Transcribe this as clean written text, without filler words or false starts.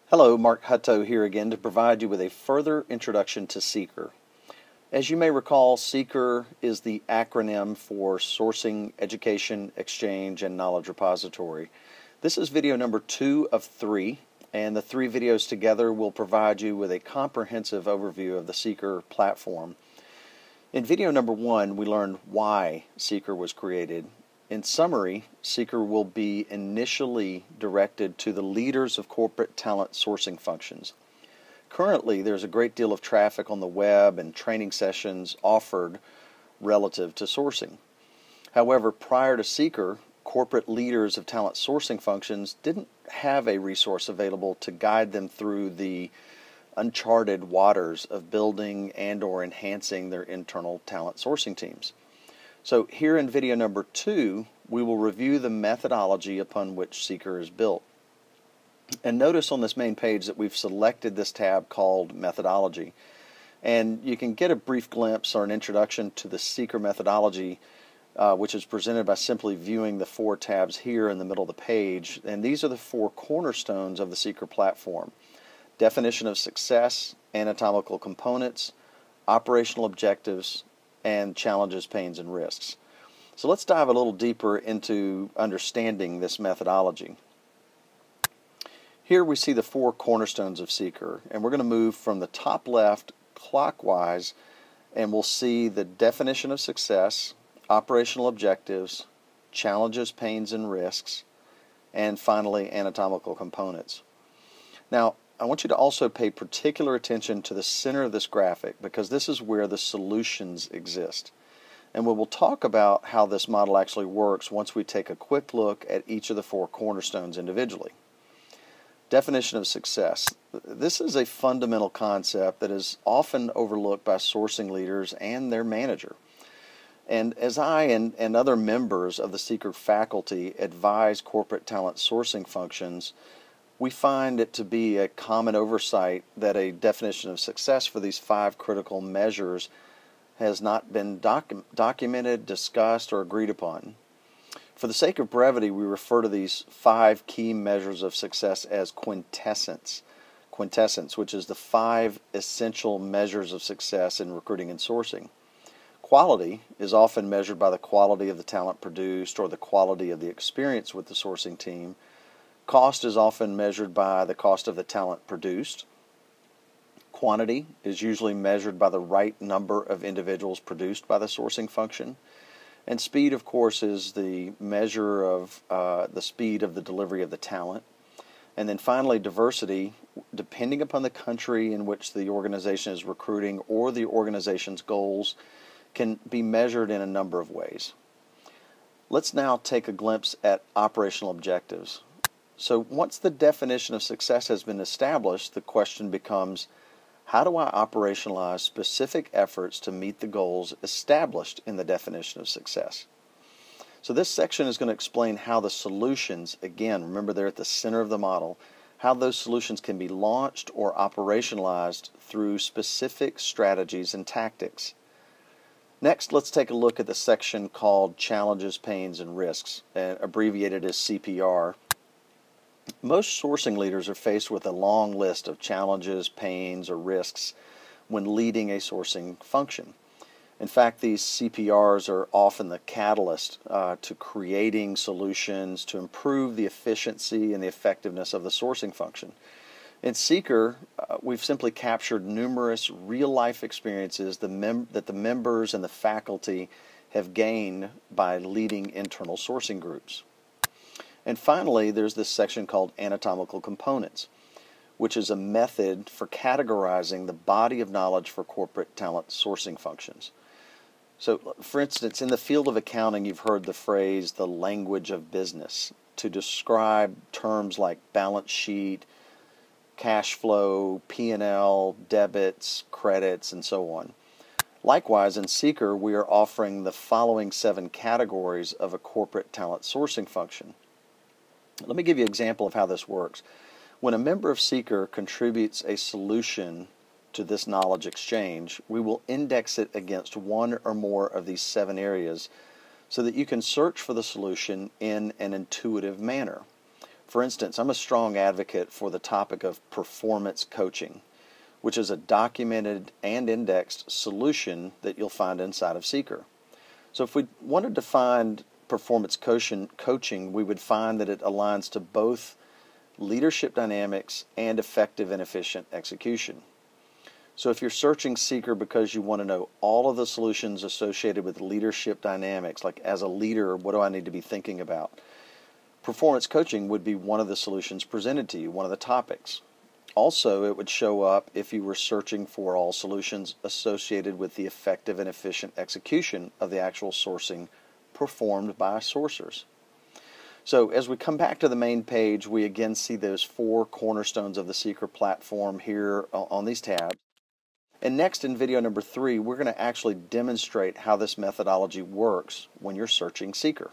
Hello, Mark Hutto here again to provide you with a further introduction to SEEKR. As you may recall, SEEKR is the acronym for Sourcing, Education, Exchange, and Knowledge Repository. This is video number 2 of 3, and the 3 videos together will provide you with a comprehensive overview of the SEEKR platform. In video number 1, we learned why SEEKR was created. In summary, SEEKR will be initially directed to the leaders of corporate talent sourcing functions. Currently, there's a great deal of traffic on the web and training sessions offered relative to sourcing. However, prior to SEEKR, corporate leaders of talent sourcing functions didn't have a resource available to guide them through the uncharted waters of building and/or enhancing their internal talent sourcing teams. So here in video number 2, we will review the methodology upon which SEEKR is built. And notice on this main page that we've selected this tab called Methodology. And you can get a brief glimpse or an introduction to the SEEKR methodology, which is presented by simply viewing the 4 tabs here in the middle of the page. And these are the 4 cornerstones of the SEEKR platform: definition of success, anatomical components, operational objectives, and challenges, pains, and risks. So let's dive a little deeper into understanding this methodology. Here we see the 4 cornerstones of SEEKR, and we're going to move from the top left clockwise, and we'll see the definition of success, operational objectives, challenges, pains, and risks, and finally anatomical components. Now, I want you to also pay particular attention to the center of this graphic, because this is where the solutions exist. And we will talk about how this model actually works once we take a quick look at each of the 4 cornerstones individually. Definition of success. This is a fundamental concept that is often overlooked by sourcing leaders and their manager. And as I and other members of the SEEKR faculty advise corporate talent sourcing functions, we find it to be a common oversight that a definition of success for these 5 critical measures has not been documented, discussed, or agreed upon. For the sake of brevity, we refer to these 5 key measures of success as quintessence, which is the 5 essential measures of success in recruiting and sourcing. Quality is often measured by the quality of the talent produced or the quality of the experience with the sourcing team. Cost is often measured by the cost of the talent produced. Quantity is usually measured by the right number of individuals produced by the sourcing function. And speed, of course, is the measure of the speed of the delivery of the talent. And then finally, diversity, depending upon the country in which the organization is recruiting or the organization's goals, can be measured in a number of ways. Let's now take a glimpse at operational objectives. So once the definition of success has been established, the question becomes, how do I operationalize specific efforts to meet the goals established in the definition of success? So this section is going to explain how the solutions, again, remember they're at the center of the model, how those solutions can be launched or operationalized through specific strategies and tactics. Next, let's take a look at the section called Challenges, Pains, and Risks, abbreviated as CPR. Most sourcing leaders are faced with a long list of challenges, pains, or risks when leading a sourcing function. In fact, these CPRs are often the catalyst to creating solutions to improve the efficiency and the effectiveness of the sourcing function. In SEEKR, we've simply captured numerous real-life experiences that the members and the faculty have gained by leading internal sourcing groups. And finally, there's this section called Anatomical Components, which is a method for categorizing the body of knowledge for corporate talent sourcing functions. So, for instance, in the field of accounting, you've heard the phrase, the language of business, to describe terms like balance sheet, cash flow, P&L, debits, credits, and so on. Likewise, in SEEKR, we are offering the following 7 categories of a corporate talent sourcing function. Let me give you an example of how this works. When a member of SEEKR contributes a solution to this knowledge exchange, we will index it against one or more of these 7 areas so that you can search for the solution in an intuitive manner. For instance, I'm a strong advocate for the topic of performance coaching, which is a documented and indexed solution that you'll find inside of SEEKR. So if we wanted to find performance coaching, we would find that it aligns to both leadership dynamics and effective and efficient execution. So if you're searching SEEKR because you want to know all of the solutions associated with leadership dynamics, like as a leader, what do I need to be thinking about? Performance coaching would be one of the solutions presented to you, one of the topics. Also, it would show up if you were searching for all solutions associated with the effective and efficient execution of the actual sourcing performed by sourcers. So as we come back to the main page, we again see those 4 cornerstones of the SEEKR platform here on these tabs. And next, in video number 3, we're going to actually demonstrate how this methodology works when you're searching SEEKR.